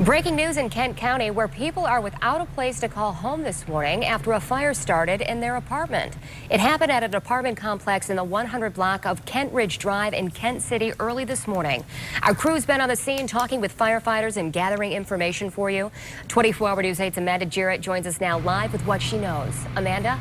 Breaking news in Kent County, where people are without a place to call home this morning after a fire started in their apartment. It happened at an apartment complex in the 100 block of Kent Ridge Drive in Kent City early this morning. Our crew's been on the scene talking with firefighters and gathering information for you. 24 Hour News 8's Amanda Jarrett joins us now live with what she knows. Amanda?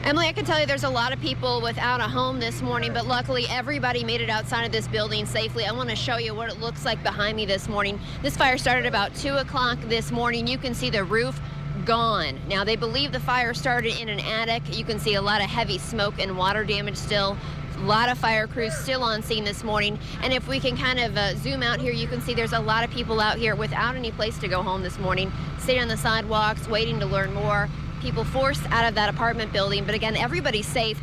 Emily, I can tell you there's a lot of people without a home this morning, but luckily everybody made it outside of this building safely. I want to show you what it looks like behind me this morning. This fire started about 2 o'clock this morning. You can see the roof gone. Now, they believe the fire started in an attic. You can see a lot of heavy smoke and water damage still. A lot of fire crews still on scene this morning. And if we can kind of zoom out here, you can see there's a lot of people out here without any place to go home this morning, sitting on the sidewalks, waiting to learn more. People forced out of that apartment building, but again, everybody's safe.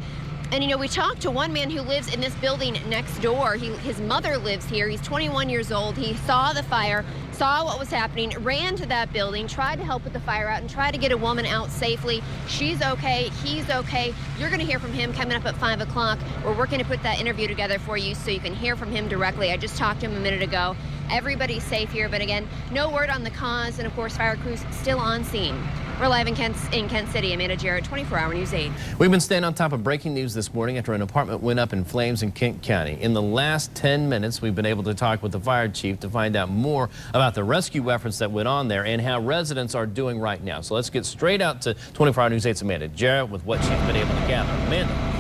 And you know, we talked to one man who lives in this building next door. His mother lives here. He's 21 years old. He saw the fire, saw what was happening, ran to that building, tried to help with the fire out, and tried to get a woman out safely. She's okay. He's okay. You're going to hear from him coming up at 5 o'clock. We're working to put that interview together for you so you can hear from him directly. I just talked to him a minute ago. Everybody's safe here, but again, no word on the cause, and of course, fire crews still on scene. We're live in Kent City. Amanda Jarrett, 24 Hour News 8. We've been staying on top of breaking news this morning after an apartment went up in flames in Kent County. In the last 10 minutes, we've been able to talk with the fire chief to find out more about the rescue efforts that went on there and how residents are doing right now. So let's get straight out to 24 Hour News 8's Amanda Jarrett with what she's been able to gather. Amanda.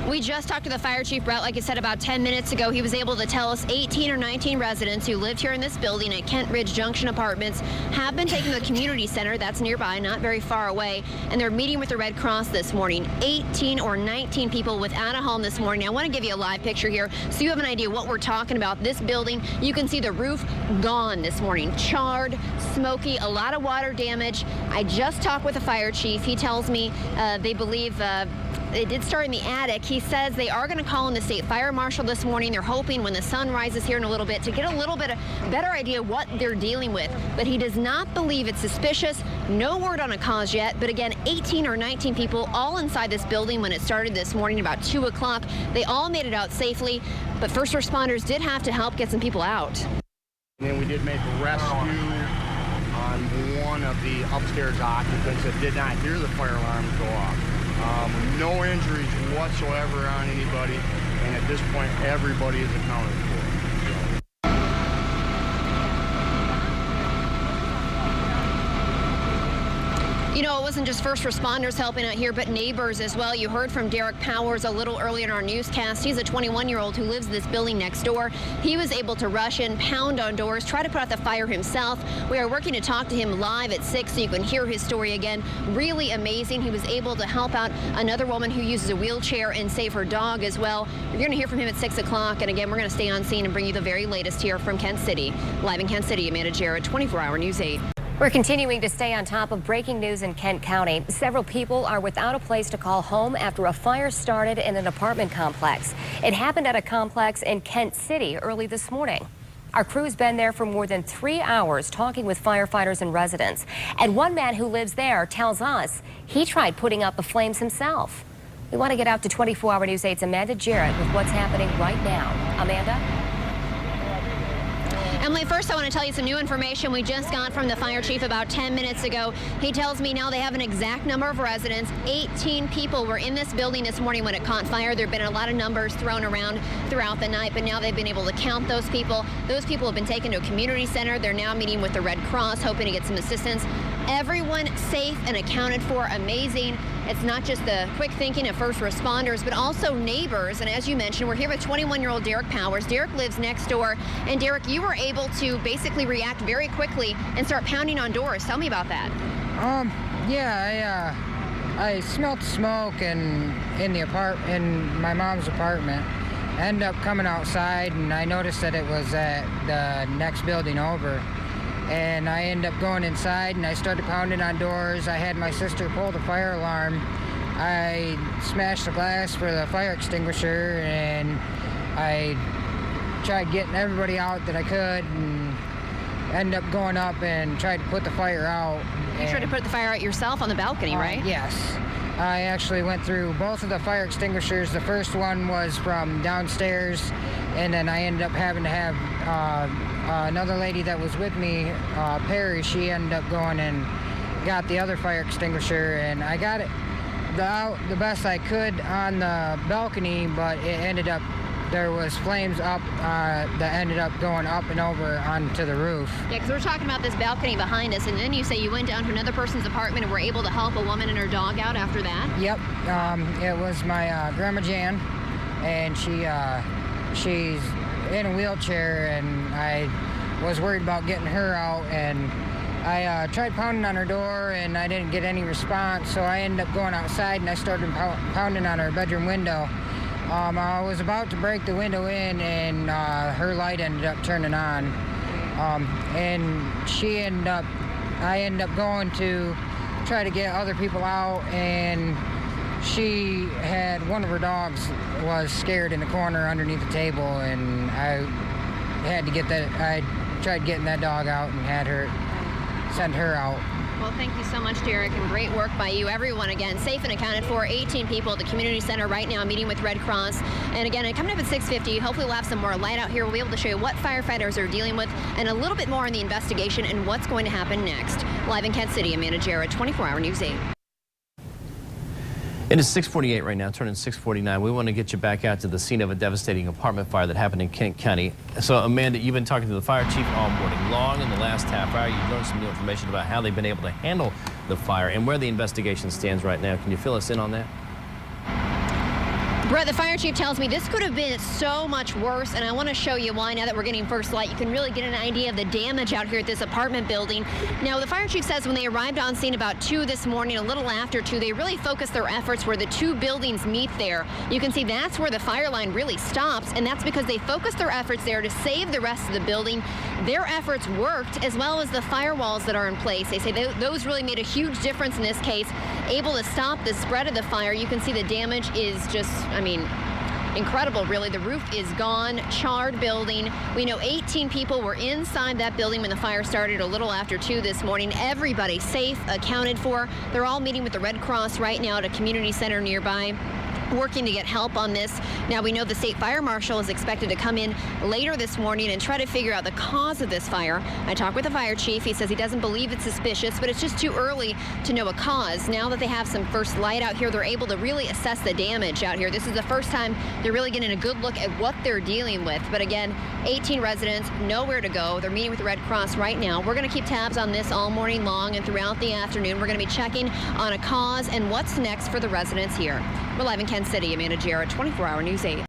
We just talked to the fire chief, Brett, like I said, about 10 minutes ago. He was able to tell us 18 or 19 residents who lived here in this building at Kent Ridge Junction Apartments have been taken to the community center. That's nearby, not very far away. And they're meeting with the Red Cross this morning. 18 or 19 people without a home this morning. I want to give you a live picture here so you have an idea what we're talking about. This building, you can see the roof gone this morning. Charred, smoky, a lot of water damage. I just talked with the fire chief. He tells me they believe it did start in the attic. He says they are going to call in the state fire marshal this morning. They're hoping when the sun rises here in a little bit to get a little bit of better idea what they're dealing with. But he does not believe it's suspicious. No word on a cause yet. But again, 18 or 19 people all inside this building when it started this morning about 2 o'clock. They all made it out safely. But first responders did have to help get some people out. And then we did make a rescue on one of the upstairs occupants that did not hear the fire alarm go off. No injuries whatsoever on anybody, and at this point, everybody is accounted for. You know, it wasn't just first responders helping out here, but neighbors as well. You heard from Derek Powers a little earlier in our newscast. He's a 21-year-old who lives in this building next door. He was able to rush in, pound on doors, try to put out the fire himself. We are working to talk to him live at 6 so you can hear his story again. Really amazing. He was able to help out another woman who uses a wheelchair and save her dog as well. You're going to hear from him at 6 o'clock. And again, we're going to stay on scene and bring you the very latest here from Kent City. Live in Kent City, Amanda Jarrett, 24 Hour News 8. We're continuing to stay on top of breaking news in Kent County. Several people are without a place to call home after a fire started in an apartment complex. It happened at a complex in Kent City early this morning. Our crew's been there for more than 3 hours talking with firefighters and residents. And one man who lives there tells us he tried putting out the flames himself. We want to get out to 24 Hour News 8's Amanda Jarrett with what's happening right now. Amanda? Emily, first I want to tell you some new information we just got from the fire chief about 10 minutes ago. He tells me now they have an exact number of residents. 18 people were in this building this morning when it caught fire. There have been a lot of numbers thrown around throughout the night, but now they've been able to count those people. Those people have been taken to a community center. They're now meeting with the Red Cross, hoping to get some assistance. Everyone safe and accounted for. Amazing. It's not just the quick thinking of first responders, but also neighbors. And as you mentioned, we're here with 21-year-old Derek Powers. Derek lives next door. And Derek, you were able to basically react very quickly and start pounding on doors. Tell me about that. Yeah, I smelled smoke in my mom's apartment. I ended up coming outside and I noticed that it was at the next building over. And I ended up going inside and I started pounding on doors. I had my sister pull the fire alarm. I smashed the glass for the fire extinguisher and I tried getting everybody out that I could and ended up going up and tried to put the fire out. You tried to put the fire out yourself on the balcony, right? Yes. I actually went through both of the fire extinguishers. The first one was from downstairs, and then I ended up having to have another lady that was with me, Perry, she ended up going and got the other fire extinguisher, and I got it out the best I could on the balcony, but it ended up, there was flames up that ended up going up and over onto the roof. Yeah, because we're talking about this balcony behind us, and then you say you went down to another person's apartment and were able to help a woman and her dog out after that? Yep, it was my Grandma Jan, and she's in a wheelchair, and I was worried about getting her out, and I tried pounding on her door, and I didn't get any response, so I ended up going outside, and I started pounding on her bedroom window. I was about to break the window in, and her light ended up turning on, and I ended up going to try to get other people out, and she had, one of her dogs was scared in the corner underneath the table, and I had to get that, I tried getting that dog out and had her, send her out. Well, thank you so much, Derek, and great work by you. Everyone, again, safe and accounted for. 18 people at the community center right now meeting with Red Cross. And again, coming up at 6:50, hopefully we'll have some more light out here. We'll be able to show you what firefighters are dealing with and a little bit more on the investigation and what's going to happen next. Live in Kent City, Amanda Jarrett, 24-Hour News 8. It is 6:48 right now, turning 6:49. We want to get you back out to the scene of a devastating apartment fire that happened in Kent County. So, Amanda, you've been talking to the fire chief all morning long. In the last half hour, you've learned some new information about how they've been able to handle the fire and where the investigation stands right now. Can you fill us in on that? Brett, the fire chief tells me this could have been so much worse, and I want to show you why now that we're getting first light. You can really get an idea of the damage out here at this apartment building. Now, the fire chief says when they arrived on scene about 2 this morning, a little after 2, they really focused their efforts where the two buildings meet there. You can see that's where the fire line really stops, and that's because they focused their efforts there to save the rest of the building. Their efforts worked, as well as the firewalls that are in place. They say those really made a huge difference in this case, able to stop the spread of the fire. You can see the damage is just, I mean, incredible, really. The roof is gone, charred building. We know 18 people were inside that building when the fire started a little after 2 this morning. Everybody safe, accounted for. They're all meeting with the Red Cross right now at a community center nearby, working to get help on this. Now, we know the state fire marshal is expected to come in later this morning and try to figure out the cause of this fire. I talked with the fire chief. He says he doesn't believe it's suspicious, but it's just too early to know a cause. Now that they have some first light out here, they're able to really assess the damage out here. This is the first time they're really getting a good look at what they're dealing with. But again, 18 residents, nowhere to go. They're meeting with the Red Cross right now. We're going to keep tabs on this all morning long and throughout the afternoon. We're going to be checking on a cause and what's next for the residents here. We're live in Kansas City, Amanda Jarrett, 24-Hour News 8.